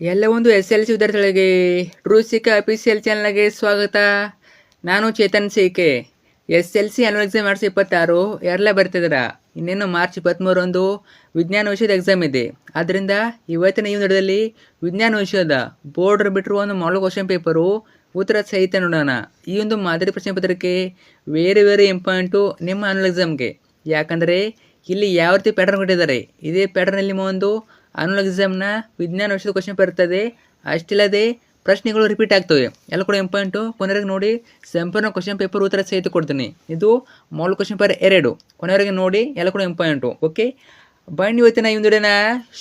ಎಲ್ಲ ಒಂದು S L C ವಿದ್ಯಾರ್ಥಿಗಳಿಗೆ ಟ್ರೂಸಿಕ ಅಫಿಷಿಯಲ್ ಚಾನಲ್ಗೆ ಸ್ವಾಗತ. ನಾನು Chetan C K. S L C annual exam March 26 ಯಾರೆಲ್ಲ ಬರ್ತಿದ್ದೀರಾ? ಇನ್ನೇನು ಮಾರ್ಚ್ 23 ವಿಜ್ಞಾನ ವಿಷಯದ ಎಕ್ಸಾಮ್ ಇದೆ. ಆದ್ದರಿಂದ ಇವತ್ತಿನ ಈ ವಿಡಿಯೋದಲ್ಲಿ ವಿಜ್ಞಾನ ವಿಷಯದ ಬೋರ್ಡ್ ಬಿಟ್ಟಿರುವ ಒಂದು ಮಾಡಲ್ ಕ್ವಶನ್ ಪೇಪರು ಉತ್ತರ ಸಹಿತ ನೋಡೋಣ. ಈ ಒಂದು ಮಾದರಿ ಪ್ರಶ್ನೆ ಪತ್ರಿಕೆ ವೆರಿ ಇಂಪಾರ್ಟೆಂಟು ನಿಮ್ಮ ಆನ್ಯುವಲ್ ಎಕ್ಸಾಮ್ಗೆ. ಯಾಕಂದರೆ ಇಲ್ಲಿ ಯಾವ ರೀತಿ ಪ್ಯಾಟರ್ನ್ ಕೊಟ್ಟಿದ್ದಾರೆ, ಇದೇ ಪ್ಯಾಟರ್ನಲ್ಲಿ ನಿಮ್ಮ ಒಂದು ಆನ್ಯುವಲ್ ಎಕ್ಸಾಮ್ನ ವಿಜ್ಞಾನ ವಿಷಯದ ಕ್ವಶನ್ ಬರ್ತದೆ. ಅಷ್ಟಿಲ್ಲದೆ ಪ್ರಶ್ನೆಗಳು ರಿಪೀಟ್ ಆಗ್ತವೆ. ಎಲ್ಲ ಕೂಡ ಇಂಪಾರ್ಟೆಂಟು. ಕೊನೆವರೆಗೆ ನೋಡಿ, ಸಂಪೂರ್ಣ ಕ್ವಶನ್ ಪೇಪರ್ ಉತ್ತರ ಸಹಿತ ಕೊಡ್ತೀನಿ. ಇದು ಮಾಡಲ್ ಕ್ವಶನ್ ಪೇಪರ್ 2. ಕೊನೆವರೆಗೆ ನೋಡಿ, ಎಲ್ಲ ಕೂಡ ಇಂಪಾರ್ಟೆಂಟು. ಓಕೆ, ಬನ್ನಿ ಇವತ್ತಿನ ಈ ವಿಡಿಯೋನ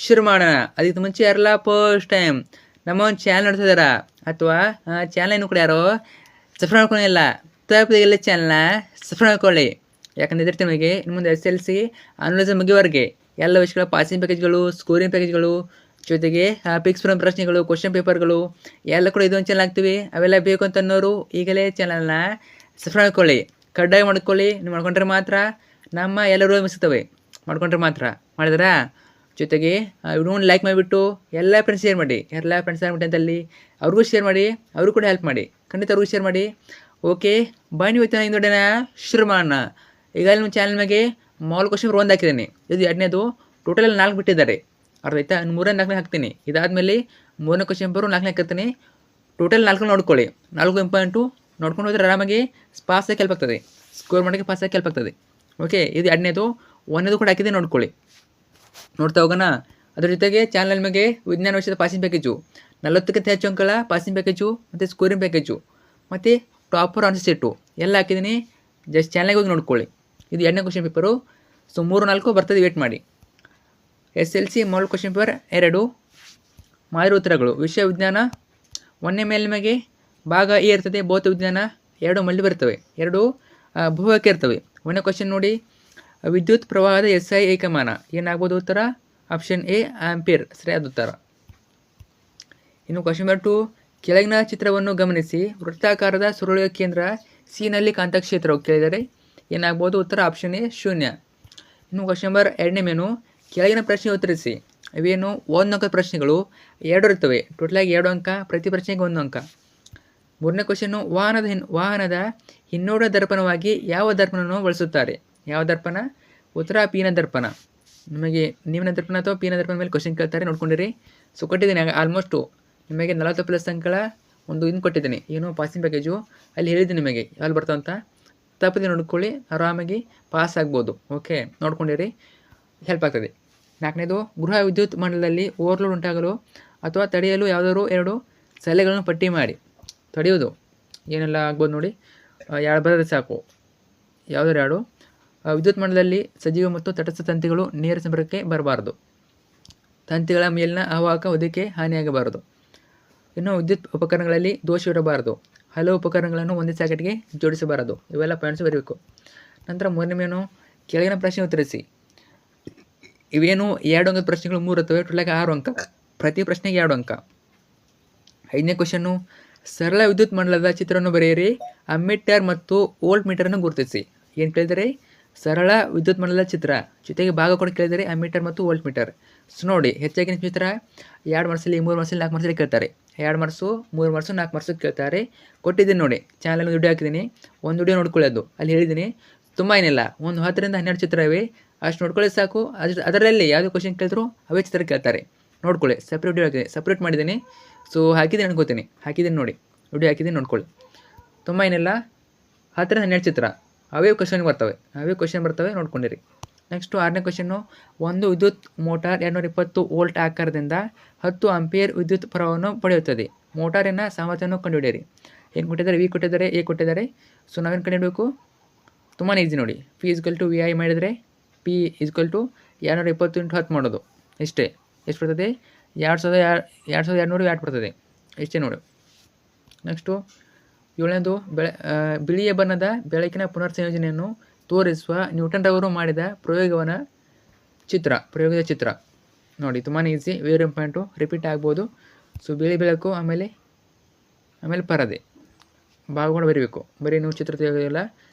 ಶುರು ಮಾಡೋಣ. ಅದಕ್ಕೆ ಮುಂಚೆ ಯಾರಲ್ಲ ಫಸ್ಟ್ ಟೈಮ್ ನಮ್ಮ ಒಂದು ಚಾನಲ್ ನೋಡ್ತಿದ್ದಾರಾ ಅಥವಾ ಚಾನಲ್ ಏನು ಕೂಡ ಯಾರೋ ಸಬ್ಸ್ಕ್ರೈಬ್ ಮಾಡ್ಕೊಂಡಿಲ್ಲ, ತಪ್ಪದಿಲ್ಲ ಚಾನಲ್ನ ಸಬ್ಸ್ಕ್ರೈಬ್ ಮಾಡ್ಕೊಳ್ಳಿ. ಯಾಕಂದರೆ ಇದ್ರ ನಿಮಗೆ ಇನ್ನು ಮುಂದೆ ಎಸ್ ಎಲ್ ಸಿ ಆನ್ಯುವಲ್ ಮುಗಿಯವರೆಗೆ ಎಲ್ಲ ವಿಷಯಗಳ ಪಾಸಿಂಗ್ ಪ್ಯಾಕೇಜ್ಗಳು, ಸ್ಕೋರಿಂಗ್ ಪ್ಯಾಕೇಜ್ಗಳು, ಜೊತೆಗೆ ಪಿಕ್ಸ್ ಫ್ರಮ್ ಪ್ರಶ್ನೆಗಳು, ಕ್ವಶನ್ ಪೇಪರ್ಗಳು ಎಲ್ಲ ಕೂಡ ಇದೊಂದು ಚಾನಲ್ ಆಗ್ತೀವಿ. ಅವೆಲ್ಲ ಬೇಕು ಅಂತ ಅನ್ನೋರು ಈಗಲೇ ಚಾನಲ್ನ ಸಬ್ಸ್ಕ್ರೈಬ್ ಮಾಡ್ಕೊಳ್ಳಿ, ಕಡ್ಡಾಯ ಮಾಡ್ಕೊಳ್ಳಿ. ನೀವು ಮಾಡ್ಕೊಂಡ್ರೆ ಮಾತ್ರ ನಮ್ಮ ಎಲ್ಲರೂ ಮಿಸ್ತವೆ, ಮಾಡ್ಕೊಂಡ್ರೆ ಮಾತ್ರ. ಮಾಡಿದ್ರಾ? ಜೊತೆಗೆ ವಿಡಿಯೋನ ಲೈಕ್ ಮಾಡಿಬಿಟ್ಟು ಎಲ್ಲ ಫ್ರೆಂಡ್ಸ್ ಶೇರ್ ಮಾಡಿ. ಎಲ್ಲ ಫ್ರೆಂಡ್ಸ್ ಆಗ್ಬಿಟ್ಟು ಅಂತಲ್ಲಿ ಅವ್ರಿಗೂ ಶೇರ್ ಮಾಡಿ, ಅವರು ಕೂಡ ಹೆಲ್ಪ್ ಮಾಡಿ. ಖಂಡಿತ ಅವ್ರಿಗೂ ಶೇರ್ ಮಾಡಿ. ಓಕೆ, ಬನ್ನಿ ಇವತ್ತಿನ ಈ ವಿಡಿಯೋನ ಶುರು ಮಾಡೋಣ. ಈಗ ನಿಮ್ಮ ಚಾನಲ್ ಮೇಲೆ ಮಾಡಲ್ ಕ್ವಶನ್ ಪೇಪರ್ 1 ಹಾಕಿದ್ದೀನಿ. ಇದು 2ನೇದು. ಟೋಟಲ್ 4 ಬಿಟ್ಟಿದ್ದಾರೆ. ಅರ್ಥ ಆಯ್ತಾ? 3 4 ಹಾಕ್ತೀನಿ. ಇದಾದಮೇಲೆ 3ನೇ ಕ್ವಶನ್ ಪೇಪರು 4 ಹಾಕಿರ್ತೀನಿ. ಟೋಟಲ್ 4 ನೋಡ್ಕೊಳ್ಳಿ. 4 ಇಂಪಾರ್ಟೆಂಟು. ನೋಡ್ಕೊಂಡು ಹೋದರೆ ಆರಾಮಾಗಿ ಪಾಸಾಗಿ ಹೆಲ್ಪ್ ಆಗ್ತದೆ, ಸ್ಕೋರ್ ಮಾಡೋಕ್ಕೆ ಪಾಸಾಗಿ ಹೆಲ್ಪ್ ಆಗ್ತದೆ. ಓಕೆ, ಇದು 2ನೇದು. 1ನೇದು ಕೂಡ ಹಾಕಿದೆ, ನೋಡ್ಕೊಳ್ಳಿ. ನೋಡ್ತಾ ಹೋಗೋಣ. ಅದ್ರ ಜೊತೆಗೆ ಚಾನಲ್ ಮೇಲೆ ವಿಜ್ಞಾನ ವಿಷಯದ ಪಾಸಿಂಗ್ ಪ್ಯಾಕೇಜು, 40ಕ್ಕಿಂತ ಹೆಚ್ಚು ಅಂಕಗಳ ಪಾಸಿಂಗ್ ಪ್ಯಾಕೇಜು ಮತ್ತು ಸ್ಕೋರಿಂಗ್ ಪ್ಯಾಕೇಜು ಮತ್ತು ಟಾಪರ್ ಆನ್ಸರ್ ಸೆಟ್ಟು ಎಲ್ಲ ಹಾಕಿದ್ದೀನಿ. ಜಸ್ಟ್ ಚಾನಲ್ಗೆ ಹೋಗಿ ನೋಡ್ಕೊಳ್ಳಿ. ಇದು 2ನೇ ಕ್ವಶನ್ ಪೇಪರು. ಸೊ 3 4 ಬರ್ತದೆ, ವೇಟ್ ಮಾಡಿ. S L C model question paper 2 ಮಾದರಿ ಉತ್ತರಗಳು. ವಿಷಯ ವಿಜ್ಞಾನ 1ನೇ ಮೇಲೆ ನಿಮಗೆ ಭಾಗ ಎ ಇರ್ತದೆ, ಭೌತ ವಿಜ್ಞಾನ 2 ಮಲ್ಟಿ ಬರ್ತವೆ, 2 ಭೂವಾಕ್ಯ ಇರ್ತವೆ. 1ನೇ ಕ್ವಶನ್ ನೋಡಿ, ವಿದ್ಯುತ್ ಪ್ರವಾಹದ SI ಏಕಮಾನ ಏನಾಗ್ಬೋದು? ಉತ್ತರ ಆಪ್ಷನ್ ಎ ಆಂಪಿಯರ್, ಸರಿಯಾದ ಉತ್ತರ. ಇನ್ನು ಕ್ವಶನ್ ನಂಬರ್ 2, ಕೆಳಗಿನ ಚಿತ್ರವನ್ನು ಗಮನಿಸಿ, ವೃತ್ತಾಕಾರದ ಸುರುಳಿಯ ಕೇಂದ್ರ ಸಿನಲ್ಲಿ ಕಾಂತಕ್ಷೇತ್ರವು ಕೇಳಿದರೆ ಏನಾಗ್ಬೋದು? ಉತ್ತರ ಆಪ್ಷನ್ ಎ ಶೂನ್ಯ. ಇನ್ನು ಕ್ವಶನ್ ನಂಬರ್ 2ನೇ ಮೇನು, ಕೆಳಗಿನ ಪ್ರಶ್ನೆ ಉತ್ತರಿಸಿ. ಇವೇನು 1 ಅಂಕದ ಪ್ರಶ್ನೆಗಳು 2 ಇರ್ತವೆ. ಟೋಟಲಾಗಿ 2 ಅಂಕ, ಪ್ರತಿ ಪ್ರಶ್ನೆಗೆ 1 ಅಂಕ. 3ನೇ ಕ್ವಶನ್ನು, ವಾಹನದ ಹಿನ್ನೋಡ ದರ್ಪಣವಾಗಿ ಯಾವ ದರ್ಪಣವನ್ನು ಬಳಸುತ್ತಾರೆ? ಯಾವ ದರ್ಪಣ? ಉತ್ತರ ಪೀನ ದರ್ಪಣ. ನಿಮಗೆ ನೀವಿನ ದರ್ಪಣ ಅಥವಾ ಪೀನ ದರ್ಪಣ ಮೇಲೆ ಕ್ವಶನ್ ಕೇಳ್ತಾರೆ, ನೋಡ್ಕೊಂಡಿರಿ. ಸೊ ಕೊಟ್ಟಿದ್ದೀನಿ ಆಲ್ಮೋಸ್ಟು ನಿಮಗೆ 40+ ಅಂಕಗಳ ಒಂದು ಇನ್ನು ಕೊಟ್ಟಿದ್ದೀನಿ, ಏನು ಪಾಸಿಂಗ್ ಪ್ಯಾಕೇಜು. ಅಲ್ಲಿ ಹೇಳಿದ್ದೀನಿ ನಿಮಗೆ ಯಾವ್ದು ಬರ್ತಾವಂತ. ತಪ್ಪದೆ ನೋಡ್ಕೊಳ್ಳಿ, ಆರಾಮಾಗಿ ಪಾಸ್ ಆಗ್ಬೋದು. ಓಕೆ, ನೋಡ್ಕೊಂಡಿರಿ, ಹೆಲ್ಪ್ ಆಗ್ತದೆ. 4ನೇದು, ಗೃಹ ವಿದ್ಯುತ್ ಮಂಡಲದಲ್ಲಿ ಓವರ್ಲೋಡ್ ಉಂಟಾಗಲು ಅಥವಾ ತಡೆಯಲು ಯಾವುದಾದ್ರು 2 ಸಲಹೆಗಳನ್ನು ಪಟ್ಟಿ ಮಾಡಿ. ತಡೆಯೋದು ಏನೆಲ್ಲ ಆಗ್ಬೋದು ನೋಡಿ, 2 ಬರೋದು ಸಾಕು. ಯಾವುದಾದ್ರು 2. ವಿದ್ಯುತ್ ಮಂಡಲದಲ್ಲಿ ಸಜೀವ ಮತ್ತು ತಟಸ್ಥ ತಂತಿಗಳು ನೇರ ಸಂಪರ್ಕಕ್ಕೆ ಬರಬಾರದು. ತಂತಿಗಳ ಮೇಲಿನ ಅವಾಹಕ ಹೊದಿಕೆ ಹಾನಿಯಾಗಬಾರದು. ಇನ್ನು ವಿದ್ಯುತ್ ಉಪಕರಣಗಳಲ್ಲಿ ದೋಷವಿರಬಾರದು. ಹಲವು ಉಪಕರಣಗಳನ್ನು ಒಂದೇ ಸಾಕೆಟ್ಗೆ ಜೋಡಿಸಬಾರದು. ಇವೆಲ್ಲ ಪಾಯಿಂಟ್ಸ್ ಬರಬೇಕು. ನಂತರ 3ನೇ ಮೇನು, ಕೆಳಗಿನ ಪ್ರಶ್ನೆ ಉತ್ತರಿಸಿ. ಇವೇನು 2 ಅಂಕದ ಪ್ರಶ್ನೆಗಳು 3 ಇರ್ತವೆ. ಟೋಟಲಾಗಿ 6 ಅಂಕ, ಪ್ರತಿ ಪ್ರಶ್ನೆಗೆ 2 ಅಂಕ. 5ನೇ ಕ್ವಶನ್ನು, ಸರಳ ವಿದ್ಯುತ್ ಮಂಡಲದ ಚಿತ್ರವನ್ನು ಬರೆಯಿರಿ, ಅಮ್ಮೀಟರ್ ಮತ್ತು ವೋಲ್ಟ್ ಮೀಟರನ್ನು ಗುರುತಿಸಿ. ಏನು ಕೇಳಿದರೆ? ಸರಳ ವಿದ್ಯುತ್ ಮಂಡಲದ ಚಿತ್ರ, ಜೊತೆಗೆ ಭಾಗ ಕೂಡ ಕೇಳಿದರೆ ಅಮ್ಮೀಟರ್ ಮತ್ತು ವೋಲ್ಟ್ ಮೀಟರ್. ಸೊ ನೋಡಿ, ಹೆಚ್ಚಾಗಿ ಚಿತ್ರ 2 ಮಾರ್ಕ್ಸಲ್ಲಿ, 3 ಮಾರ್ಕ್ಸಲ್ಲಿ, 4 ಮಾರ್ಕ್ಸಲ್ಲಿ ಕೇಳ್ತಾರೆ. 2 ಮಾರ್ಕ್ಸು, 3 ಮಾರ್ಕ್ಸು, 4 ಮಾರ್ಕ್ಸು ಕೇಳ್ತಾರೆ. ಕೊಟ್ಟಿದ್ದೀನಿ ನೋಡಿ, ಚಾನಲ್ ವಿಡಿಯೋ ಹಾಕಿದ್ದೀನಿ, ಒಂದು ವಿಡಿಯೋ ನೋಡ್ಕೊಳ್ಳೋದು. ಅಲ್ಲಿ ಹೇಳಿದ್ದೀನಿ, ತುಂಬ ಏನಿಲ್ಲ, ಒಂದು 10ರಿಂದ 12 ಚಿತ್ರ ಇವೆ, ಅಷ್ಟು ನೋಡ್ಕೊಳ್ಳಿ ಸಾಕು. ಅದರಲ್ಲಿ ಯಾವುದೇ ಕ್ವಶನ್ ಕೇಳಿದ್ರು ಅವೇ ಚಿತ್ರ ಕೇಳ್ತಾರೆ, ನೋಡ್ಕೊಳ್ಳಿ. ಸಪ್ರೇಟ್ ವಿಡಿಯೋ ಹಾಕಿದ್ದೀನಿ, ಸಪ್ರೇಟ್ ಮಾಡಿದ್ದೀನಿ. ಸೊ ಹಾಕಿದ್ದೀನಿ ಅನ್ಕೋತೀನಿ, ಹಾಕಿದ್ದೀನಿ ನೋಡಿ, ವಿಡಿಯೋ ಹಾಕಿದ್ದೀನಿ, ನೋಡ್ಕೊಳ್ಳಿ. ತುಂಬ ಏನಿಲ್ಲ, 10ರಿಂದ 12 ಚಿತ್ರ, ಅವೇ ಕ್ವಶನ್ ಬರ್ತವೆ, ನೋಡ್ಕೊಂಡಿರಿ. ನೆಕ್ಸ್ಟು 6ನೇ ಕ್ವಶನ್ನು, ಒಂದು ವಿದ್ಯುತ್ ಮೋಟಾರ್ 220 ವೋಲ್ಟ್ ಆಕಾರದಿಂದ 10 ಆಂಪಿಯರ್ ವಿದ್ಯುತ್ ಪ್ರವಾಹವನ್ನು ಪಡೆಯುತ್ತದೆ. ಮೋಟಾರಿನ ಸಾಮರ್ಥ್ಯವನ್ನು ಕಂಡುಹಿಡಿಯಿರಿ. ಏನು ಕೊಟ್ಟಿದ್ದಾರೆ? ವಿ ಕೊಟ್ಟಿದ್ದಾರೆ, ಎ ಕೊಟ್ಟಿದ್ದಾರೆ. ಸೊ ನಾವೇನು ಕಂಡುಹಿಡಬೇಕು? ತುಂಬಾ ಈಸಿ ನೋಡಿ. P = VI ಮಾಡಿದರೆ P = 220 × 10 ಮಾಡೋದು. ಇಷ್ಟೇ. ಎಷ್ಟು ಬರ್ತದೆ? 2200 ವ್ಯಾಟ್ ಬರ್ತದೆ. ಇಷ್ಟೇ ನೋಡಿ. ನೆಕ್ಸ್ಟು 7ನೇದು, ಬಿಳಿಯ ಬಣ್ಣದ ಬೆಳಕಿನ ಪುನರ್ ಸಂಯೋಜನೆಯನ್ನು ತೋರಿಸುವ ನ್ಯೂಟನ್ ರವರು ಮಾಡಿದ ಪ್ರಯೋಗದ ಚಿತ್ರ ನೋಡಿ. ತುಂಬಾ ಈಸಿ, ವೆರಿ ಇಂಪಾರ್ಟೆಂಟು, ರಿಪೀಟ್ ಆಗ್ಬೋದು. ಸೊ ಬಿಳಿ ಬೆಳಕು, ಆಮೇಲೆ ಪರದೆ ಭಾಗಗಳು ಬರೀಬೇಕು. ಬರೀ ನೀವು ಚಿತ್ರ ತೆಗೆಯೋದಿಲ್ಲ,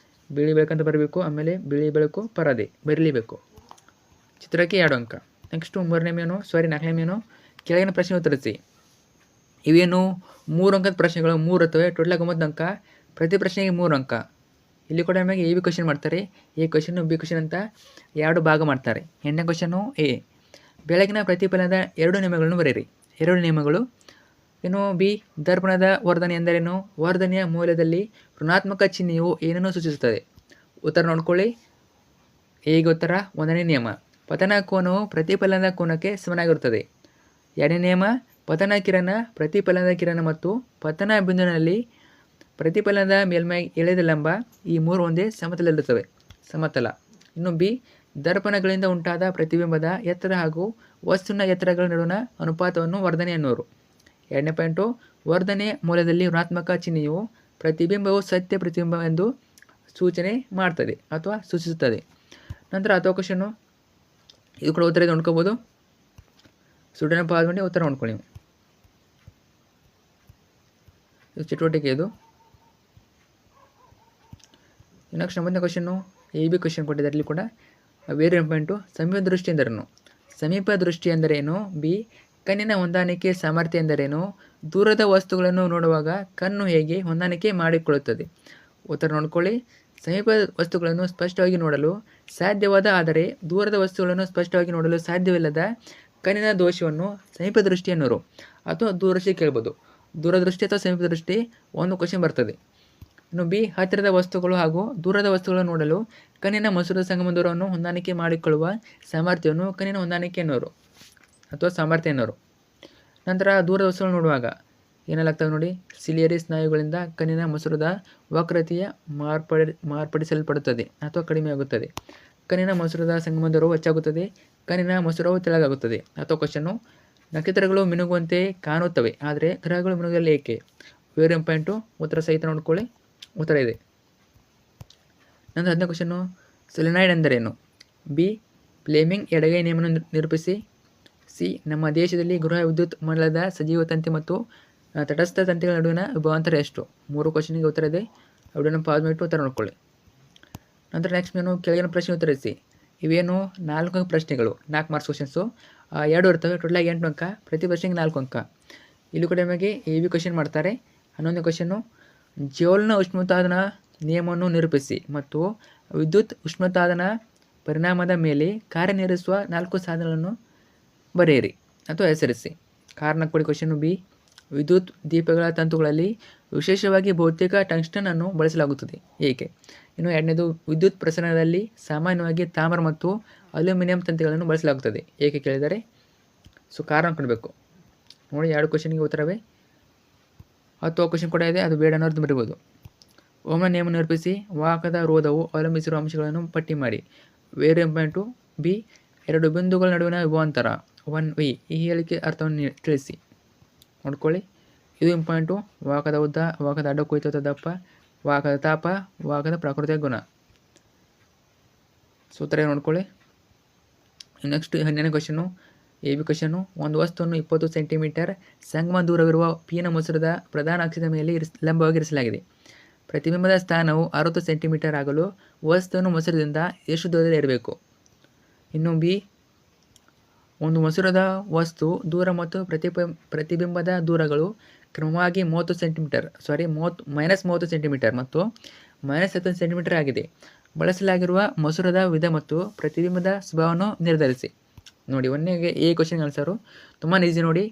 ಬಿಳಿ ಬೆಳಕಂತ ಬರಬೇಕು, ಆಮೇಲೆ ಬಿಳಿ ಬೆಳಕು, ಪರದೆ ಬರೀಲೇಬೇಕು. ಚಿತ್ರಕ್ಕೆ 2 ಅಂಕ. ನೆಕ್ಸ್ಟು 4ನೇ ಮೇನು, ಕೆಳಗಿನ ಪ್ರಶ್ನೆ ಉತ್ತರಿಸಿ. ಇವೇನು 3 ಅಂಕದ ಪ್ರಶ್ನೆಗಳು 3 ಇರ್ತವೆ. ಟೋಟಲಾಗಿ 9 ಅಂಕ. ಪ್ರತಿ ಪ್ರಶ್ನೆಗೆ 3 ಅಂಕ. ಇಲ್ಲಿ ಕೂಡ ನಮಗೆ ಎ ಬಿ ಕ್ವಶನ್ ಮಾಡ್ತಾರೆ. ಎ ಕ್ವಶನ್ನು ಬಿ ಕ್ವಶನ್ ಅಂತ 2 ಭಾಗ ಮಾಡ್ತಾರೆ. 8ನೇ ಕ್ವಶನ್ನು ಎ. ಬೆಳಗಿನ ಪ್ರತಿಫಲನದ 2 ನಿಯಮಗಳನ್ನು ಬರೆಯಿರಿ. 2 ನಿಯಮಗಳು. ಇನ್ನು ಬಿ, ದರ್ಪಣದ ವರ್ಧನೆ ಎಂದರೇನು? ವರ್ಧನೆಯ ಮೌಲ್ಯದಲ್ಲಿ ಋಣಾತ್ಮಕ ಚಿಹ್ನೆಯು ಏನನ್ನು ಸೂಚಿಸುತ್ತದೆ? ಉತ್ತರ ನೋಡ್ಕೊಳ್ಳಿ. ಹೇಗೆ ಉತ್ತರ? 1ನೇ ನಿಯಮ, ಪತನ ಕೋನವು ಪ್ರತಿಫಲನದ ಕೋನಕ್ಕೆ ಸಮನಾಗಿರುತ್ತದೆ. 2ನೇ ನಿಯಮ, ಪತನ ಕಿರಣ, ಪ್ರತಿಫಲನದ ಕಿರಣ ಮತ್ತು ಪತನ ಬಿಂದುವಿನಲ್ಲಿ ಪ್ರತಿಫಲನದ ಮೇಲ್ಮೈ ಎಳೆದ ಲಂಬ ಈ 3 ಒಂದೇ ಸಮತಲದಲ್ಲಿರುತ್ತವೆ. ಸಮತಲ. ಇನ್ನು ಬಿ, ದರ್ಪಣಗಳಿಂದ ಉಂಟಾದ ಪ್ರತಿಬಿಂಬದ ಎತ್ತರ ಹಾಗೂ ವಸ್ತುವಿನ ಎತ್ತರಗಳ ನಡುವಿನ ಅನುಪಾತವನ್ನು ವರ್ಧನೆ ಎನ್ನುವರು. 2ನೇ ಪಾಯಿಂಟು, ವರ್ಧನೆ ಮೌಲ್ಯದಲ್ಲಿ ಋಣಾತ್ಮಕ ಚಿಹ್ನೆಯು ಪ್ರತಿಬಿಂಬವು ಸತ್ಯ ಪ್ರತಿಬಿಂಬ ಎಂದು ಸೂಚನೆ ಮಾಡ್ತದೆ ಅಥವಾ ಸೂಚಿಸುತ್ತದೆ. ನಂತರ 10ನೇ ಕ್ವಶನ್ನು, ಇದು ಕೂಡ ಉತ್ತರ ನೋಡ್ಕೋಬೋದು. ಸ್ಟೂಡೆಂಟ್ ಪಾಸ್ ಮಾಡಿ ಉತ್ತರ ನೋಡ್ಕೊಳ್ಳಿ. ಇದು ಚಟುವಟಿಕೆ. ಇದು ನೆಕ್ಸ್ಟ್ 9ನೇ ಕ್ವಶನ್ನು ಎ ಬಿ ಕ್ವಶನ್ ಕೊಟ್ಟಿದ್ದಾರೆ. ಇಲ್ಲಿ ಕೂಡ ವೇರಿ ಪಾಯಿಂಟು, ಸಮೀಪ ದೃಷ್ಟಿ ಎಂದರೇನು? ಸಮೀಪ ದೃಷ್ಟಿ ಎಂದರೇನು? ಬಿ, ಕಣ್ಣಿನ ಹೊಂದಾಣಿಕೆ ಸಾಮರ್ಥ್ಯ ಎಂದರೇನು? ದೂರದ ವಸ್ತುಗಳನ್ನು ನೋಡುವಾಗ ಕಣ್ಣು ಹೇಗೆ ಹೊಂದಾಣಿಕೆ ಮಾಡಿಕೊಳ್ಳುತ್ತದೆ? ಉತ್ತರ ನೋಡ್ಕೊಳ್ಳಿ. ಸಮೀಪ ವಸ್ತುಗಳನ್ನು ಸ್ಪಷ್ಟವಾಗಿ ನೋಡಲು ಸಾಧ್ಯವಾದ ಆದರೆ ದೂರದ ವಸ್ತುಗಳನ್ನು ಸ್ಪಷ್ಟವಾಗಿ ನೋಡಲು ಸಾಧ್ಯವಿಲ್ಲದ ಕಣ್ಣಿನ ದೋಷವನ್ನು ಸಮೀಪ ದೃಷ್ಟಿ ಎನ್ನುವರು ಅಥವಾ ದೂರದೃಷ್ಟಿ ಕೇಳ್ಬೋದು. ದೂರದೃಷ್ಟಿ ಅಥವಾ ಸಮೀಪ ದೃಷ್ಟಿ ಒಂದು ಕ್ವಶನ್ ಬರ್ತದೆ. ಇನ್ನು ಬಿ, ಹತ್ತಿರದ ವಸ್ತುಗಳು ಹಾಗೂ ದೂರದ ವಸ್ತುಗಳನ್ನು ನೋಡಲು ಕಣ್ಣಿನ ಮಸೂರದ ಸಂಗಮ ದೂರವನ್ನು ಹೊಂದಾಣಿಕೆ ಮಾಡಿಕೊಳ್ಳುವ ಸಾಮರ್ಥ್ಯವನ್ನು ಕಣ್ಣಿನ ಹೊಂದಾಣಿಕೆ ಎನ್ನುವರು ಅಥವಾ ಸಾಮರ್ಥ್ಯ ಎನ್ನುವರು. ನಂತರ ದೂರದ ವಸ್ತುಗಳನ್ನು ನೋಡುವಾಗ ಏನೆಲ್ಲಾಗ್ತವೆ ನೋಡಿ, ಸಿಲಿಯರಿ ಸ್ನಾಯುಗಳಿಂದ ಕಣ್ಣಿನ ಮಸೂರದ ವಕ್ರತೆಯ ಮಾರ್ಪಡಿಸಲ್ಪಡುತ್ತದೆ ಅಥವಾ ಕಡಿಮೆಯಾಗುತ್ತದೆ. ಕಣ್ಣಿನ ಮಸೂರದ ಸಂಗಮ ದೂರವು ಹೆಚ್ಚಾಗುತ್ತದೆ. ಕಣ್ಣಿನ ಮಸೂರವು ತೆಳಗಾಗುತ್ತದೆ. ಅಥವಾ ಕ್ವಶನ್ನು, ನಕ್ಷತ್ರಗಳು ಮಿನುಗುವಂತೆ ಕಾಣುತ್ತವೆ ಆದರೆ ಗ್ರಹಗಳು ಮಿನುಗಲು ಏಕೆ? ವೇರಿ ಪಾಯಿಂಟು, ಉತ್ತರ ಸಹಿತ ನೋಡ್ಕೊಳ್ಳಿ. ಉತ್ತರ ಇದೆ. ನಂತರ 10ನೇ ಕ್ವಶನ್ನು, ಸೊಲೆನಾಯ್ಡ್ ಎಂದರೇನು? ಬಿ, ಫ್ಲೆಮಿಂಗ್ ಎಡಗೈ ನಿಯಮವನ್ನು ನಿರೂಪಿಸಿ. ಸಿ, ನಮ್ಮ ದೇಶದಲ್ಲಿ ಗೃಹ ವಿದ್ಯುತ್ ಮಂಡಲದ ಸಜೀವ ತಂತಿ ಮತ್ತು ತಟಸ್ಥ ತಂತಿಗಳ ನಡುವಿನ ವಿಭವಾಂತರ ಎಷ್ಟು? 3 ಕ್ವಶನಿಗೆ ಉತ್ತರ ಇದೆ. ಅವುಗಳನ್ನು ಪಾಸ್ ಮಾಡಿಟ್ಟು ಉತ್ತರ ನೋಡ್ಕೊಳ್ಳಿ. ನಂತರ ನೆಕ್ಸ್ಟ್ ಏನು, ಕೆಳಗಿನ ಪ್ರಶ್ನೆ ಉತ್ತರಿಸಿ. ಇವೇನು 4 ಅಂಕ ಪ್ರಶ್ನೆಗಳು, 4 ಮಾರ್ಕ್ಸ್ ಕ್ವಶನ್ಸು. 2 ಇರ್ತವೆ. ಟೋಟಲಾಗಿ 8 ಅಂಕ. ಪ್ರತಿ ಪ್ರಶ್ನೆಗೆ 4 ಅಂಕ. ಇಲ್ಲಿ ಕೂಡ ನಮಗೆ ಎ ಬಿ ಕ್ವಶನ್ ಮಾಡ್ತಾರೆ. 11ನೇ ಕ್ವಶನ್ನು, ಜೌಲ್ನ ಉಷ್ಣೋತ್ಪಾದನಾ ನಿಯಮವನ್ನು ನಿರೂಪಿಸಿ ಮತ್ತು ವಿದ್ಯುತ್ ಉಷ್ಣೋತ್ಪಾದನಾ ಪರಿಣಾಮದ ಮೇಲೆ ಕಾರ್ಯನಿರ್ವಹಿಸುವ 4 ಸಾಧನಗಳನ್ನು ಬರೆಯಿರಿ ಅಥವಾ ಹೆಸರಿಸಿ. ಕಾರಣ ಕೊಡಿ. ಕ್ವಶನ್ನು ಬಿ, ವಿದ್ಯುತ್ ದೀಪಗಳ ತಂತುಗಳಲ್ಲಿ ವಿಶೇಷವಾಗಿ ಭೌತಿಕ ಟಂಗ್ಸ್ಟನ್ ಅನ್ನು ಬಳಸಲಾಗುತ್ತದೆ. ಏಕೆ? ಇನ್ನು 2ನೇದು, ವಿದ್ಯುತ್ ಪ್ರಸರಣದಲ್ಲಿ ಸಾಮಾನ್ಯವಾಗಿ ತಾಮ್ರ ಮತ್ತು ಅಲ್ಯೂಮಿನಿಯಂ ತಂತಿಗಳನ್ನು ಬಳಸಲಾಗುತ್ತದೆ. ಏಕೆ ಕೇಳಿದರೆ ಸೊ ಕಾರಣ ಕೊಡಬೇಕು ನೋಡಿ. 2 ಕ್ವಶನ್ಗೆ ಉತ್ತರವೇ. 10 ಕ್ವಶನ್ ಕೂಡ ಇದೆ, ಅದು ಬೇಡ ಅನ್ನೋದು ಬರೀಬೋದು. ಓಮ್ನ ನಿಯಮ ನಿರೂಪಿಸಿ. ವಾಹಕದ ರೋಧವು ಅವಲಂಬಿಸಿರುವ ಅಂಶಗಳನ್ನು ಪಟ್ಟಿ ಮಾಡಿ. ವೇರಿ ಪಾಯಿಂಟು ಬಿ, 2 ಬಿಂದುಗಳ ನಡುವಿನ ವಿಭವಾಂತರ 1v. ಈ ಹೇಳಿಕೆ ಅರ್ಥವನ್ನು ತಿಳಿಸಿ. ನೋಡ್ಕೊಳ್ಳಿ. ಇದು ಇಂಪಾಯಿಂಟು. ವಾಹಕದ ಉದ್ದ, ವಾಹಕದ ಅಡ್ಡ ಕೊಯ್ತ ದಪ್ಪ, ವಾಹಕದ ತಾಪ, ವಾಹಕದ ಪ್ರಾಕೃತಿಕ ಗುಣ. ಸೂತ್ರ ನೋಡ್ಕೊಳ್ಳಿ. ನೆಕ್ಸ್ಟ್ 12ನೇ ಕ್ವಶನು ಎ ಬಿ ಕ್ವಶನು, ಒಂದು ವಸ್ತುವನ್ನು 20 ಸೆಂಟಿಮೀಟರ್ ಸಂಗಮ ದೂರವಿರುವ ಪಿನ ಮಸೂರದ ಪ್ರಧಾನ ಅಕ್ಷದ ಮೇಲೆ ಲಂಬವಾಗಿ ಇರಿಸಲಾಗಿದೆ. ಪ್ರತಿಬಿಂಬದ ಸ್ಥಾನವು 60 ಸೆಂಟಿಮೀಟರ್ ಆಗಲು ವಸ್ತುವನ್ನು ಮಸೂರದಿಂದ ಎಷ್ಟು ದೂರದಲ್ಲಿ ಇರಬೇಕು? ಇನ್ನು ಬಿ, ಒಂದು ಮಸೂರದ ವಸ್ತು ದೂರ ಮತ್ತು ಪ್ರತಿಬಿಂಬದ ದೂರಗಳು ಕ್ರಮವಾಗಿ 30 ಸೆಂಟಿಮೀಟರ್ -30 ಸೆಂಟಿಮೀಟರ್ ಮತ್ತು -10 ಸೆಂಟಿಮೀಟರ್ ಆಗಿದೆ. ಬಳಸಲಾಗಿರುವ ಮಸೂರದ ವಿಧ ಮತ್ತು ಪ್ರತಿಬಿಂಬದ ಸ್ವಭಾವವನ್ನು ನಿರ್ಧರಿಸಿ. ನೋಡಿ, ಒಂದನೇಗೆ ಎ ಕ್ವಶನ್ ಆನ್ಸರು ತುಂಬಾ ಈಸಿ ನೋಡಿ.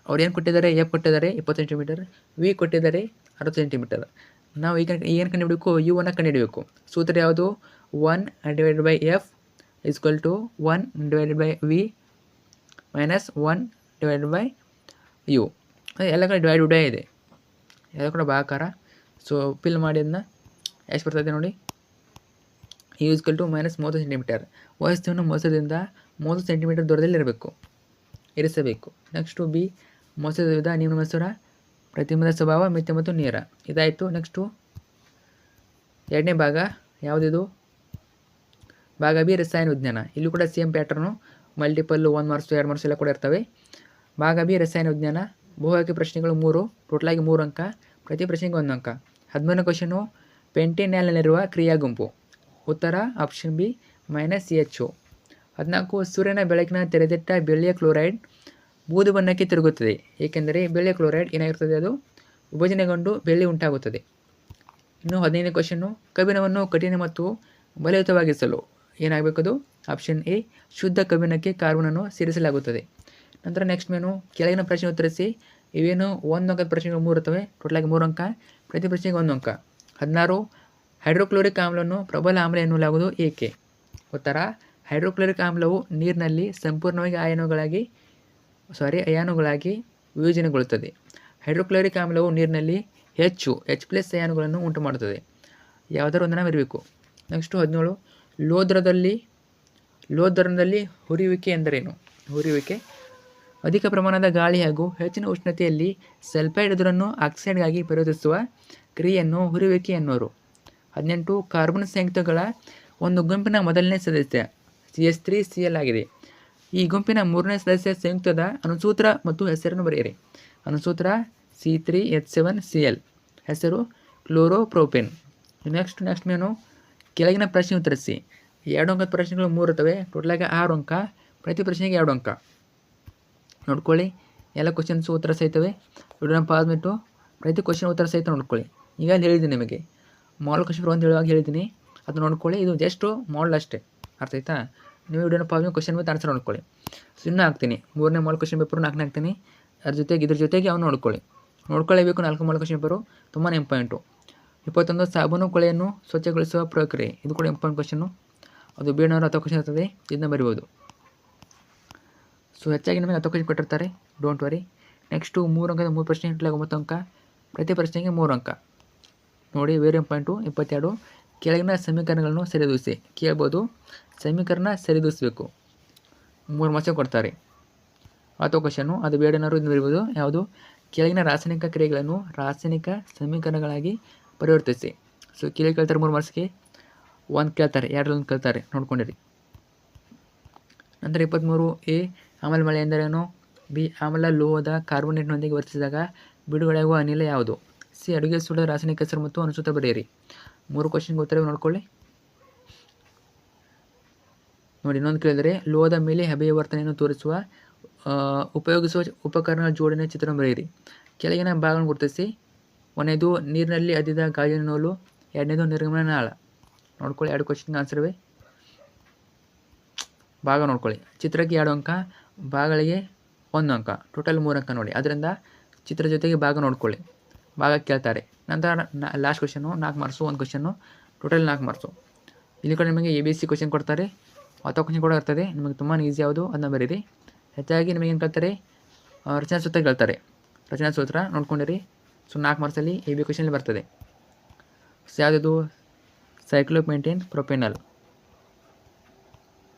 ಅವ್ರು ಏನು ಕೊಟ್ಟಿದ್ದಾರೆ? ಎಫ್ ಕೊಟ್ಟಿದ್ದಾರೆ 20 ಸೆಂಟಿಮೀಟರ್, ವಿ ಕೊಟ್ಟಿದ್ದಾರೆ 60 ಸೆಂಟಿಮೀಟರ್. ನಾವು ಈಗ ಏನು ಕಂಡುಹಿಡಬೇಕು? ಯು ಅನ್ನು ಕಂಡುಹಿಡಬೇಕು. ಸೂತ್ರ ಯಾವುದು? 1/f = 1/v - 1/u. ಎಲ್ಲ ಕಡೆ ಡಿವೈಡ್ ಇದೆ, ಎಲ್ಲ ಕೂಡ ಭಾಗಾಕಾರ. ಸೊ ಫಿಲ್ ಮಾಡಿ ಅದನ್ನ ಎಷ್ಟು ಬರ್ತದೆ ನೋಡಿ. U = -30 centimetre. ವಸ್ತುವನ್ನು ಮಸೂರದಿಂದ 30 ಸೆಂಟಿಮೀಟರ್ ದೂರದಲ್ಲಿ ಇರಿಸಬೇಕು. ನೆಕ್ಸ್ಟು ಬಿ, ಮಸೂರದ ವಿಧ, ನಿಮ್ನ ಮಸೂರ, ಪ್ರತಿಬಿಂಬದ ಸ್ವಭಾವ, ಮಿಥ್ಯ ಮತ್ತು ನೇರ. ಇದಾಯಿತು. ನೆಕ್ಸ್ಟು 2ನೇ ಭಾಗ ಯಾವುದಿದು? ಭಾಗ ಬಿ, ರಸಾಯನ ವಿಜ್ಞಾನ. ಇಲ್ಲೂ ಕೂಡ same pattern, multiple 1 marks 2 marks ಎಲ್ಲ ಕೂಡ ಇರ್ತವೆ. ಭಾಗ ಬಿ, ರಸಾಯನ ವಿಜ್ಞಾನ. ಬಹುಆಯ್ಕೆ ಪ್ರಶ್ನೆಗಳು 3, ಟೋಟಲಾಗಿ 3 ಅಂಕ. ಪ್ರತಿ ಪ್ರಶ್ನೆಗೆ 1 ಅಂಕ. 13ನೇ ಕ್ವಶನು, ಪೆಂಟೆನ್ಯಾಲ್ನಲ್ಲಿರುವ ಕ್ರಿಯಾ ಗುಂಪು. ಉತ್ತರ ಆಪ್ಷನ್ ಬಿ -CHO. 14, ಸೂರ್ಯನ ಬೆಳಕಿನ ತೆರೆದಿಟ್ಟ ಬೆಳ್ಳಿಯ ಕ್ಲೋರೈಡ್ ಬೂದು ಬಣ್ಣಕ್ಕೆ ತಿರುಗುತ್ತದೆ, ಏಕೆಂದರೆ ಬೆಳ್ಳಿ ಕ್ಲೋರೈಡ್ ಏನಾಗಿರ್ತದೆ, ಅದು ವಿಭಜನೆಗೊಂಡು ಬೆಳ್ಳಿ ಉಂಟಾಗುತ್ತದೆ. ಇನ್ನು 15ನೇ ಕ್ವಶನ್ನು, ಕಬ್ಬಿಣವನ್ನು ಕಠಿಣ ಮತ್ತು ಬಲಯುತವಾಗಿಸಲು ಏನಾಗಬೇಕದು? ಆಪ್ಷನ್ ಎ, ಶುದ್ಧ ಕಬ್ಬಿಣಕ್ಕೆ ಕಾರ್ಬನನ್ನು ಸೇರಿಸಲಾಗುತ್ತದೆ. ನಂತರ ನೆಕ್ಸ್ಟ್ ಮೇನು, ಕೆಳಗಿನ ಪ್ರಶ್ನೆ ಉತ್ತರಿಸಿ. ಇವೇನು 1 ಅಂಕದ ಪ್ರಶ್ನೆಗಳು 3 ಇರ್ತವೆ, ಟೋಟಲಾಗಿ 3 ಅಂಕ, ಪ್ರತಿ ಪ್ರಶ್ನೆಗೆ 1 ಅಂಕ. 16, ಹೈಡ್ರೋಕ್ಲೋರಿಕ್ ಆಮ್ಲವನ್ನು ಪ್ರಬಲ ಆಮ್ಲ ಎನ್ನಲಾಗುವುದು ಏಕೆ? ಉತ್ತರ, ಹೈಡ್ರೋಕ್ಲೋರಿಕ್ ಆಮ್ಲವು ನೀರಿನಲ್ಲಿ ಸಂಪೂರ್ಣವಾಗಿ ಅಯಾನುಗಳಾಗಿ ವಿಯೋಜನೆಗೊಳ್ಳುತ್ತದೆ. ಹೈಡ್ರೋಕ್ಲೋರಿಕ್ ಆಮ್ಲವು ನೀರಿನಲ್ಲಿ H+ ಅಯಾನುಗಳನ್ನು ಉಂಟು ಮಾಡುತ್ತದೆ. ಯಾವುದಾದ್ರು ಒಂದನ್ನು ಬರಬೇಕು. ನೆಕ್ಸ್ಟು 17, ಲೋದ್ರದಲ್ಲಿ ಹುರಿಯುವಿಕೆ ಎಂದರೇನು? ಹುರಿಯುವಿಕೆ ಅಧಿಕ ಪ್ರಮಾಣದ ಗಾಳಿ ಹಾಗೂ ಹೆಚ್ಚಿನ ಉಷ್ಣತೆಯಲ್ಲಿ ಸಲ್ಫೈಡ್ ಎದುರನ್ನು ಆಕ್ಸೈಡ್ಗಾಗಿ ಪರಿವರ್ತಿಸುವ ಕ್ರಿಯೆಯನ್ನು ಹುರಿಯುವಿಕೆ ಎನ್ನುವರು. 18, ಕಾರ್ಬನ್ ಸಂಯುಕ್ತಗಳ ಒಂದು ಗುಂಪಿನ ಮೊದಲನೇ ಸದಸ್ಯ CH3Cl ಆಗಿದೆ. ಈ ಗುಂಪಿನ 3ನೇ ಸದಸ್ಯ ಸಂಯುಕ್ತದ ಅಣುಸೂತ್ರ ಮತ್ತು ಹೆಸರನ್ನು ಬರೆಯಿರಿ. ಅಣುಸೂತ್ರ C3H7Cl, ಹೆಸರು ಕ್ಲೋರೋಪ್ರೋಪೇನ್. ನೆಕ್ಸ್ಟ್ ಮೇನು, ಕೆಳಗಿನ ಪ್ರಶ್ನೆ ಉತ್ತರಿಸಿ. 2 ಅಂಕದ ಪ್ರಶ್ನೆಗಳು 3 ಇರ್ತವೆ, ಟೋಟಲಾಗಿ 6 ಅಂಕ, ಪ್ರತಿ ಪ್ರಶ್ನೆಗೆ 2 ಅಂಕ. ನೋಡ್ಕೊಳ್ಳಿ, ಎಲ್ಲ ಕ್ವಶನ್ಸು ಉತ್ತರ ಸಹಿತವೆ. ವಿಡಿಯೋನ ಪಾಸ್ ಬಿಟ್ಟು ಪ್ರತಿ ಕ್ವಶನ್ ಉತ್ತರ ಸಹಿತ ನೋಡ್ಕೊಳ್ಳಿ. ಈಗ ಅಲ್ಲಿ ಹೇಳಿದ್ದೀನಿ ನಿಮಗೆ ಮಾಡಲ್ ಕ್ವಶನ್ ಪೇಪರ್ 1 ಹೇಳುವಾಗ ಹೇಳಿದ್ದೀನಿ, ಅದು ನೋಡ್ಕೊಳ್ಳಿ. ಇದು ಜಸ್ಟ್ ಮಾಡಲ್ ಅಷ್ಟೇ, ಅರ್ಥ ಆಯ್ತಾ? ನೀವು ವಿಡಿಯೋನ ಪಾಸ್ ಮಾಡಿ ಕ್ವಶನ್ ಮತ್ತು ಆನ್ಸರ್ ನೋಡ್ಕೊಳ್ಳಿ. ಇನ್ನೂ ಹಾಕ್ತೀನಿ 3ನೇ ಮಾಡಲ್ ಕ್ವಶನ್ ಪೇಪರ್ 4ನೇ ಹಾಕ್ತೀನಿ, ಇದ್ರ ಜೊತೆಗೆ ಅವ್ನು ನೋಡ್ಕೊಳ್ಳೇಬೇಕು. 4 ಮಾಡಲ್ ಕ್ವಶನ್ ಪೇಪರು ತುಂಬಾ ಇಂಪಾರ್ಟೆಂಟು. 21, ಸಾಬೂನು ಕೊಳೆಯನ್ನು ಸ್ವಚ್ಛಗೊಳಿಸುವ ಪ್ರಕ್ರಿಯೆ, ಇದು ಕೂಡ ಇಂಪಾರ್ಟೆಂಟ್ ಕ್ವಶನ್ನು. ಅದು ಬೇಡನವರು 10 ಕ್ವಶನ್ ಇರ್ತದೆ, ಇದನ್ನ ಬರಿಬೋದು. ಸೊ ಹೆಚ್ಚಾಗಿ ನಮಗೆ 10 ಕ್ವಶನ್ ಕೊಟ್ಟಿರ್ತಾರೆ, ಡೋಂಟ್ ವರಿ. ನೆಕ್ಸ್ಟು 3 ಅಂಕದ 3 ಪ್ರಶ್ನೆ, 9 ಅಂಕ, ಪ್ರತಿ ಪ್ರಶ್ನೆಗೆ 3 ಅಂಕ. ನೋಡಿ, ವೆರಿ ಇಂಪಾರ್ಟೆಂಟು. 22, ಕೆಳಗಿನ ಸಮೀಕರಣಗಳನ್ನು ಸರಿದೂಗಿಸಿ. ಕೇಳ್ಬೋದು, ಸಮೀಕರಣ ಸರಿದೂಗಿಸಬೇಕು, 3 ಮಾರ್ಕ್ಸ್ ಕೊಡ್ತಾರೆ. 10 ಕ್ವಶನ್ನು, ಅದು ಬೇಡನವರು ಇದನ್ನು ಬರಿಬೋದು. ಯಾವುದು? ಕೆಳಗಿನ ರಾಸಾಯನಿಕ ಕ್ರಿಯೆಗಳನ್ನು ರಾಸಾಯನಿಕ ಸಮೀಕರಣಗಳಾಗಿ ಪರಿವರ್ತಿಸಿ. ಸೊ ಕೇಳ್ತಾರೆ 3 ಮಾರ್ಕ್ಸ್ಗೆ, 1 ಕೇಳ್ತಾರೆ, 2 ಕೇಳ್ತಾರೆ, ನೋಡ್ಕೊಂಡಿರಿ. ನಂತರ 23, ಎ, ಆಮ್ಲ ಮಳೆ ಎಂದರೇನು? ಬಿ, ಆಮ್ಲ ಲೋಹದ ಕಾರ್ಬೋನೇಟ್ನೊಂದಿಗೆ ವರ್ತಿಸಿದಾಗ ಬಿಡುಗಡೆಯಾಗುವ ಅನಿಲ ಯಾವುದು? ಸಿ, ಅಡುಗೆ ಸೋಡಾ ರಾಸಾಯನಿಕ ಹೆಸರು ಮತ್ತು ಅನುಸೂತ್ರ ಬರೆಯಿರಿ. 3 ಕ್ವಶನ್ಗೆ ಉತ್ತರ ನೋಡ್ಕೊಳ್ಳಿ. ನೋಡಿ, ಇನ್ನೊಂದು ಕೇಳಿದರೆ, ಲೋಹದ ಮೇಲೆ ಹಬೆಯ ವರ್ತನೆಯನ್ನು ತೋರಿಸುವ ಉಪಯೋಗಿಸುವ ಉಪಕರಣಗಳ ಜೋಡಣೆ ಚಿತ್ರ ಬರೆಯಿರಿ. ಕೆಳಗಿನ ಭಾಗಗಳನ್ನು ಗುರುತಿಸಿ. 1ನೇದು ನೀರಿನಲ್ಲಿ ಅದ್ದಿದ ಗಾಜಿನ ನೂಲು, 2ನೇದು ನಿರ್ಗಮನ ನಾಳ. ನೋಡ್ಕೊಳ್ಳಿ, 2 ಕ್ವಶನ್ಗೆ ಆನ್ಸರ್ವೇ. ಭಾಗ ನೋಡ್ಕೊಳ್ಳಿ. ಚಿತ್ರಕ್ಕೆ 2 ಅಂಕ, ಭಾಗಗಳಿಗೆ 1 ಅಂಕ, ಟೋಟಲ್ 3 ಅಂಕ. ನೋಡಿ, ಅದರಿಂದ ಚಿತ್ರ ಜೊತೆಗೆ ಭಾಗ ನೋಡ್ಕೊಳ್ಳಿ. ಭಾಗ ಕೇಳ್ತಾರೆ. ನಂತರ last question 4 marks, 1 question, total 4 marks. ಇಲ್ಲಿ ಕೂಡ ನಿಮಗೆ ABC ಕ್ವಶನ್ ಕೊಡ್ತಾರೆ, 10 ಕ್ವಶನ್ ಕೂಡ ಇರ್ತದೆ. ನಿಮಗೆ ತುಂಬಾ ಈಸಿ ಯಾವುದು ಅದನ್ನ ಬರೀರಿ. ಹೆಚ್ಚಾಗಿ ನಿಮಗೆ ಏನು ಕೇಳ್ತಾರೆ? ರಚನಾ ಸೂತ್ರ ಕೇಳ್ತಾರೆ. ರಚನಾ ಸೂತ್ರ ನೋಡ್ಕೊಂಡಿರಿ. ಸೊ 4 ಮಾರ್ಕ್ಸಲ್ಲಿ AB ಕ್ವಶನಲ್ಲಿ ಬರ್ತದೆ. ಸೊ ಯಾವುದಿದು? ಸೈಕ್ಲೋಪೆಂಟೇನ್ ಪ್ರೊಪೆನಲ್.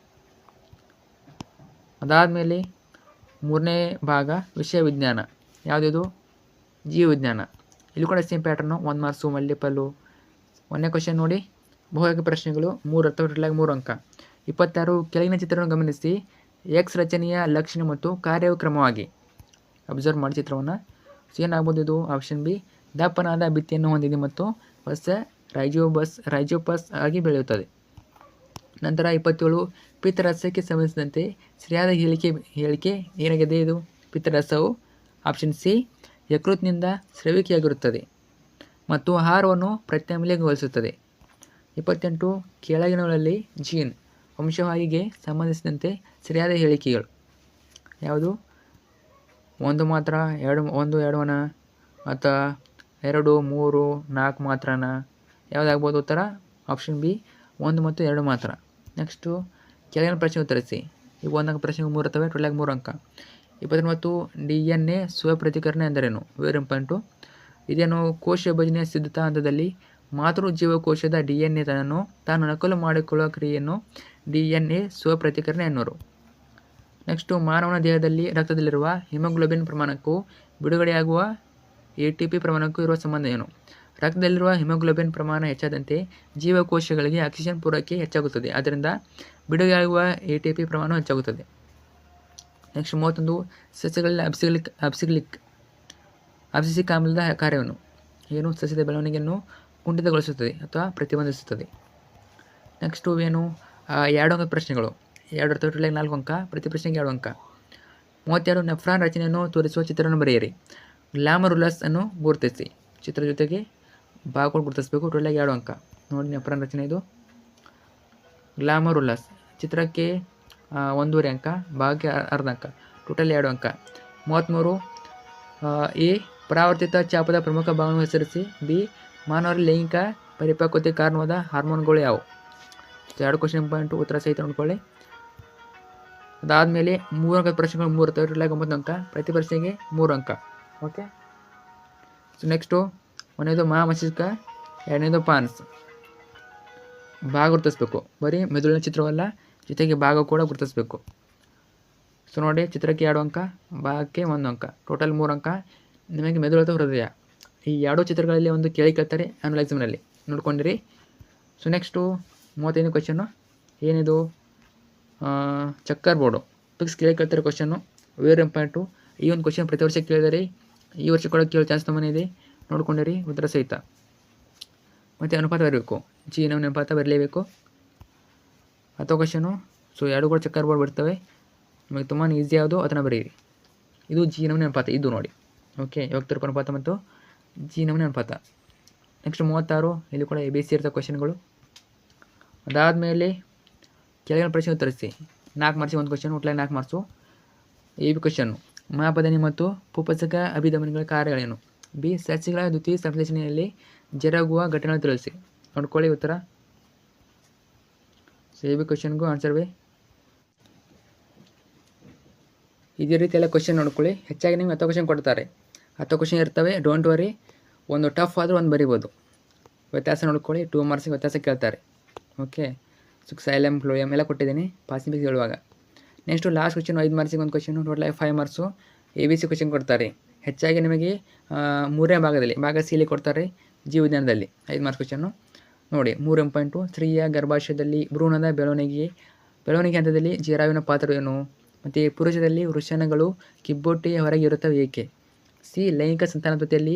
ಅದಾದಮೇಲೆ 3ನೇ ಭಾಗ ವಿಷಯ ವಿಜ್ಞಾನ. ಯಾವುದಿದು? ಜೀವವಿಜ್ಞಾನ. ಇಲ್ಲಿ ಕೂಡ ಸೇಮ್ ಪ್ಯಾಟರ್ನು, 1 ಮಾರ್ಕ್ಸು, ಮಲ್ಟಿಪಲ್ಲು. 1ನೇ ಕ್ವಶನ್ ನೋಡಿ, ಬಹುಆಯ್ಕೆ ಪ್ರಶ್ನೆಗಳು 3 ಇರ್ತವೆ, ಟೋಟಲಾಗಿ 3 ಅಂಕ. 26, ಕೆಳಗಿನ ಚಿತ್ರವನ್ನು ಗಮನಿಸಿ. ಎಕ್ಸ್ ರಚನೆಯ ಲಕ್ಷಣ ಮತ್ತು ಕಾರ್ಯವು ಕ್ರಮವಾಗಿ. ಅಬ್ಸರ್ವ್ ಮಾಡಿ ಚಿತ್ರವನ್ನು. ಸೊ ಏನಾಗ್ಬೋದು ಇದು? ಆಪ್ಷನ್ ಬಿ, ದಪ್ಪನಾದ ಭಿತ್ತಿಯನ್ನು ಹೊಂದಿದೆ ಮತ್ತು ಹೊಸ ರೈಜೋಪಸ್ ಆಗಿ ಬೆಳೆಯುತ್ತದೆ. ನಂತರ 27, ಪಿತ್ತರಸಕ್ಕೆ ಸಂಬಂಧಿಸಿದಂತೆ ಸರಿಯಾದ ಹೇಳಿಕೆ ಏನಾಗಿದೆ? ಇದು ಪಿತ್ತರಸವು ಆಪ್ಷನ್ ಸಿ, ಯಕೃತ್ನಿಂದ ಸ್ರವಿಕೆಯಾಗಿರುತ್ತದೆ ಮತ್ತು ಆಹಾರವನ್ನು ಪ್ರತ್ಯಾಮ್ಲೀಯಗೊಳಿಸುತ್ತದೆ. 28, ಕೆಳಗಿನವುಗಳಲ್ಲಿ ಜೀನ್ ವಂಶವಾಹಿಗೆ ಸಂಬಂಧಿಸಿದಂತೆ ಸರಿಯಾದ ಹೇಳಿಕೆಗಳು ಯಾವುದು? 1 ಮಾತ್ರ, 2 ಅಣ, ಅಥವಾ 2, 3, 4 ಮಾತ್ರನ? ಯಾವುದಾಗ್ಬೋದು ಉತ್ತರ? ಆಪ್ಷನ್ ಬಿ, 1 ಮತ್ತು 2 ಮಾತ್ರ. ನೆಕ್ಸ್ಟು ಕೆಳಗಿನ ಪ್ರಶ್ನೆ ಉತ್ತರಿಸಿ. ಈಗ 1 ಅಂಕ ಪ್ರಶ್ನೆಗೆ 3 ಇರ್ತವೆ, ಟೋಟಲಾಗಿ 3 ಅಂಕ. 29, DNA ಸ್ವಪ್ರತಿಕರಣ ಎಂದರೇನು? Very important. ಇದೇನು? ಕೋಶ ವಿಭಜನೆಯ ಸಿದ್ಧತಾ ಹಂತದಲ್ಲಿ ಮಾತೃ ಜೀವಕೋಶದ DNA ತಾನು ನಕಲು ಮಾಡಿಕೊಳ್ಳುವ ಕ್ರಿಯೆಯನ್ನು DNA ಸ್ವಪ್ರತಿಕರಣ ಎನ್ನುವರು. ನೆಕ್ಸ್ಟು ಮಾನವನ ದೇಹದಲ್ಲಿ ರಕ್ತದಲ್ಲಿರುವ ಹಿಮೋಗ್ಲೋಬಿನ್ ಪ್ರಮಾಣಕ್ಕೂ ಬಿಡುಗಡೆಯಾಗುವ ATP ಪ್ರಮಾಣಕ್ಕೂ ಇರುವ ಸಂಬಂಧ ಏನು? ರಕ್ತದಲ್ಲಿರುವ ಹಿಮೋಗ್ಲೋಬಿನ್ ಪ್ರಮಾಣ ಹೆಚ್ಚಾದಂತೆ ಜೀವಕೋಶಗಳಿಗೆ ಆಕ್ಸಿಜನ್ ಪೂರೈಕೆ ಹೆಚ್ಚಾಗುತ್ತದೆ, ಆದ್ದರಿಂದ ಬಿಡುಗಡೆಯಾಗುವ ATP ಪ್ರಮಾಣ ಹೆಚ್ಚಾಗುತ್ತದೆ. ನೆಕ್ಸ್ಟ್ 31, ಸಸ್ಯಗಳಲ್ಲಿ ಅಬ್ಸಿಸಿಕ್ ಆಮ್ಲದ ಕಾರ್ಯವನ್ನು ಏನು? ಸಸ್ಯದ ಬೆಳವಣಿಗೆಯನ್ನು ಕುಂಠಿತಗೊಳಿಸುತ್ತದೆ ಅಥವಾ ಪ್ರತಿಬಂಧಿಸುತ್ತದೆ. ನೆಕ್ಸ್ಟು ಏನು? 2 ಅಂಕದ ಪ್ರಶ್ನೆಗಳು, 2 ಇರ್ತವೆ, ಟೋಟಲಾಗಿ 4 ಅಂಕ, ಪ್ರತಿ ಪ್ರಶ್ನೆಗೆ 2 ಅಂಕ. 32 ನೆಫ್ರಾನ್ ರಚನೆಯನ್ನು ತೋರಿಸುವ ಚಿತ್ರವನ್ನು ಬರೆಯಿರಿ. ಗ್ಲಾಮರುಲಸ್ ಅನ್ನು ಗುರುತಿಸಿ. ಚಿತ್ರ ಜೊತೆಗೆ ಭಾಗಗಳು ಗುರುತಿಸಬೇಕು. ಟೋಟಲಾಗಿ 2 ಅಂಕ. ನೋಡಿ, ನೆಫ್ರಾನ್ ರಚನೆ ಇದು. ಗ್ಲಾಮರುಲಸ್ ಚಿತ್ರಕ್ಕೆ 1.5 ಅಂಕ, ಭಾಗಕ್ಕೆ ಅರ್ಧ ಅಂಕ, ಟೋಟಲ್ 2 ಅಂಕ. 33 ಎ ಪರಾವರ್ತಿತ ಚಾಪದ ಪ್ರಮುಖ ಭಾಗವನ್ನು ಹೆಸರಿಸಿ. ಬಿ ಮಾನವರಲ್ಲಿ ಲೈಂಗಿಕ ಪರಿಪಕ್ವತೆ ಕಾರಣವಾದ ಹಾರ್ಮೋನ್ಗಳು ಯಾವುವು? 2 ಕ್ವಶನ್ ಪಾಯಿಂಟು ಉತ್ತರ ಸಹಿತ ನೋಡ್ಕೊಳ್ಳಿ. ಅದಾದಮೇಲೆ 3 ಅಂಕದ ಪ್ರಶ್ನೆಗಳು 3 ಇರ್ತವೆ. ಟೋಟಲಾಗಿ 9 ಅಂಕ. ಪ್ರತಿ ಪ್ರಶ್ನೆಗೆ 3 ಅಂಕ. ಓಕೆ. ಸೊ ನೆಕ್ಸ್ಟು 1ನೇದು ಮಸ್ತಿಷ್ಕ, 2ನೇದು ಪಾನ್ಸ್. ಭಾಗ ಗುರುತಿಸ್ಬೇಕು. ಬರೀ ಮೆದುಳಿನ ಚಿತ್ರವಲ್ಲ, ಜೊತೆಗೆ ಭಾಗ ಕೂಡ ಗುರುತಿಸ್ಬೇಕು. ಸೊ ನೋಡಿ, ಚಿತ್ರಕ್ಕೆ 2 ಅಂಕ, ಭಾಗಕ್ಕೆ 1 ಅಂಕ, ಟೋಟಲ್ 3 ಅಂಕ. ನಿಮಗೆ ಮೆದುಳು ಅಥವಾ ಹೃದಯ ಈ 2 ಚಿತ್ರಗಳಲ್ಲಿ ಒಂದು ಕೇಳ್ತಾರೆ ಆ್ಯನುವಲ್ ಎಕ್ಸಾಮ್ನಲ್ಲಿ, ನೋಡ್ಕೊಂಡಿರಿ. ಸೊ ನೆಕ್ಸ್ಟು 35ನೇ ಕ್ವಶನ್ನು ಏನಿದು? ಚಕ್ಕರ್ ಬೋರ್ಡು ಫಿಕ್ಸ್ ಕೇಳ್ತಾರೆ ಕ್ವಶನ್ನು. Very important. ಈ ಒಂದು ಕ್ವಶನ್ ಪ್ರತಿ ವರ್ಷ ಕೇಳಿದರೆ ಈ ವರ್ಷ ಕೂಡ ಕೇಳೋ ಚಾನ್ಸ್ ತುಂಬನೇ ಇದೆ, ನೋಡ್ಕೊಂಡಿರಿ ಉತ್ತರ ಸಹಿತ. ಮತ್ತು ಅನುಪಾತ ಬರಬೇಕು. ಜಿ ನಮ್ಮ ಅನುಪಾತ ಬರಲೇಬೇಕು. 10 ಕ್ವಶನು. ಸೊ 2 ಕೂಡ ಚಕ್ಕರ್ ಬೋರ್ಡ್ ಬರ್ತವೆ. ನಿಮಗೆ ತುಂಬಾ ಈಸಿ ಯಾವುದು ಅದನ್ನು ಬರೀರಿ. ಇದು ಜಿ ನಮೂನೆ ಅನುಪಾತ, ಇದು ನೋಡಿ. ಓಕೆ, ಯಾವತ್ತರೂಪ ಅನುಪಾತ ಮತ್ತು ಜಿ ನಮೂನೆ ಅನುಪಾತ. ನೆಕ್ಸ್ಟ್ 36 ಇಲ್ಲಿ ಕೂಡ ABC ಇರ್ತವೆ ಕ್ವಶನ್ಗಳು. ಅದಾದಮೇಲೆ ಕೆಳಗಿನ ಪ್ರಶ್ನೆ ಉತ್ತರಿಸಿ. 4 ಮಾರ್ಕ್ಸಿಗೆ 1 ಕ್ವಶನ್, ಒಟ್ಲಾಗಿ 4 ಮಾರ್ಕ್ಸು. AB ಕ್ವಶನ್ನು ಮಹಾಪಧನಿ ಮತ್ತು ಪುಪಸಕ ಅಭಿಧಮನಿಗಳ ಕಾರ್ಯಗಳೇನು? ಬಿ ಸಸ್ಯಗಳ ದ್ವಿತೀಯ ಸಂಶ್ಲೇಷಣೆಯಲ್ಲಿ ಜರುಗುವ ಘಟನೆಗಳನ್ನು ತಿಳಿಸಿ. ನೋಡ್ಕೊಳ್ಳಿ ಉತ್ತರ. ಸೊ AB ಕ್ವಶನ್ಗೂ ಆನ್ಸರ್ವೇ ಇದೇ ರೀತಿ ಎಲ್ಲ ಕ್ವಶನ್ ನೋಡ್ಕೊಳ್ಳಿ. ಹೆಚ್ಚಾಗಿ ನಿಮ್ಗೆ 10 ಕ್ವಶನ್ ಕೊಡ್ತಾರೆ. 10 ಕ್ವಶನ್ ಇರ್ತವೆ. ಡೋಂಟ್ ವರಿ, ಒಂದು ಟಫ್ ಆದರೂ ಒಂದು ಬರಿಬೋದು. ವ್ಯತ್ಯಾಸ ನೋಡ್ಕೊಳ್ಳಿ. 2 ಮಾರ್ಕ್ಸಿಗೆ ವ್ಯತ್ಯಾಸ ಕೇಳ್ತಾರೆ. ಓಕೆ. ಸೊ ಸೈಲಮ್ ಫ್ಲೋಯಮ್ ಎಲ್ಲ ಕೊಟ್ಟಿದ್ದೀನಿ ಪಾಸಿಂಗ್ ಬೇಸ್ ಹೇಳುವಾಗ. ನೆಕ್ಸ್ಟು ಲಾಸ್ಟ್ ಕ್ವಶನ್ 5 ಮಾರ್ಕ್ಸಿಗೆ 1 ಕ್ವಶನು, ಟೋಟಲಾಗಿ 5 ಮಾರ್ಕ್ಸು. ABC ಕ್ವಶನ್ ಕೊಡ್ತಾರೆ. ಹೆಚ್ಚಾಗಿ ನಿಮಗೆ 3ನೇ ಭಾಗದಲ್ಲಿ ಭಾಗ ಸಿಲಿ ಕೊಡ್ತಾರೆ. ಜೀವವಿಜ್ಞಾನದಲ್ಲಿ 5 ಮಾರ್ಕ್ಸ್ ಕ್ವಶನ್ನು ನೋಡಿ. 3 ಪಾಯಿಂಟು. ಸ್ತ್ರೀಯ ಗರ್ಭಾಶಯದಲ್ಲಿ ಭ್ರೂಣದ ಬೆಳವಣಿಗೆ ಹಂತದಲ್ಲಿ ಜೀರಾವಿನ ಪಾತ್ರವೇನು? ಮತ್ತು ಪುರುಷರಲ್ಲಿ ವೃಷಣಗಳು ಕಿಬ್ಬೊಟ್ಟೆಯ ಹೊರಗೆ ಇರುತ್ತವೆ ಏಕೆ? ಸಿ ಲೈಂಗಿಕ ಸಂತಾನೋತ್ಪತ್ತಿಯಲ್ಲಿ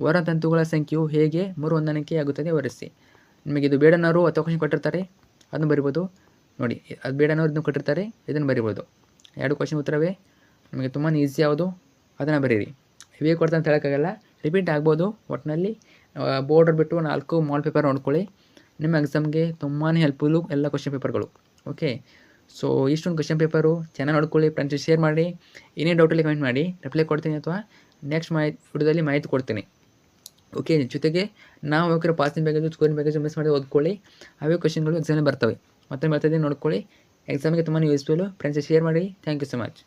ವರ್ಣತಂತುಗಳ ಸಂಖ್ಯೆಯು ಹೇಗೆ ಮರುಹೊಂದಾಣಿಕೆಯಾಗುತ್ತದೆ ವಿವರಿಸಿ. ನಿಮಗೆ ಇದು ಬೇಡನವರು 10 ಕ್ವಶನ್ ಕೊಟ್ಟಿರ್ತಾರೆ, ಅದನ್ನು ಬರಿಬೋದು. ನೋಡಿ, ಅದು ಬೇಡನವರು ಇದನ್ನು ಕೊಟ್ಟಿರ್ತಾರೆ, ಇದನ್ನು ಬರಿಬೋದು. 2 ಕ್ವಶನ್ ಉತ್ತರವೇ. ನಿಮಗೆ ತುಂಬಾ ಈಸಿ ಯಾವುದು ಅದನ್ನು ಬರೀರಿ. ಇವೇ ಕೊಡ್ತಾರೆ ಅಂತ ಹೇಳೋಕ್ಕಾಗಲ್ಲ, ರಿಪೀಟ್ ಆಗ್ಬೋದು. ಒಟ್ಟಿನಲ್ಲಿ ಬೋರ್ಡರ್ ಬಿಟ್ಟು 4 ಮಾಲ್ ಪೇಪರ್ ನೋಡ್ಕೊಳ್ಳಿ. ನಿಮ್ಮ ಎಕ್ಸಾಮ್ಗೆ ತುಂಬಾ ಹೆಲ್ಪ್ಫುಲ್ಲು ಎಲ್ಲ ಕ್ವಶನ್ ಪೇಪರ್ಗಳು. ಓಕೆ. ಸೊ ಇಷ್ಟೊಂದು ಕ್ವಶನ್ ಪೇಪರು ಚೆನ್ನಾಗಿ ನೋಡ್ಕೊಳ್ಳಿ. ಫ್ರೆಂಡ್ಸ್ ಶೇರ್ ಮಾಡಿ. ಏನೇ ಡೌಟಲ್ಲಿ ಕಮೆಂಟ್ ಮಾಡಿ, ರಿಪ್ಲೈ ಕೊಡ್ತೀನಿ ಅಥವಾ ನೆಕ್ಸ್ಟ್ ವಿಡಿಯೋದಲ್ಲಿ ಮಾಹಿತಿ ಕೊಡ್ತೀನಿ. ಓಕೆ. ಜೊತೆಗೆ ನಾವು ಹೋಗಿರೋ passing package scoring package miss ಮಾಡಿ ಓದ್ಕೊಳ್ಳಿ. ಅವೇ ಕ್ವಶನ್ಗಳು ಎಕ್ಸಾಮಲ್ಲಿ ಬರ್ತವೆ. ಮತ್ತೆ ಬರ್ತಿದ್ದೀನಿ, ನೋಡ್ಕೊಳ್ಳಿ. ಎಕ್ಸಾಮಿಗೆ ತುಂಬಾ ಯೂಸ್ಫುಲ್ಲು. ಫ್ರೆಂಡ್ಸ್ ಶೇರ್ ಮಾಡಿ. Thank you so much.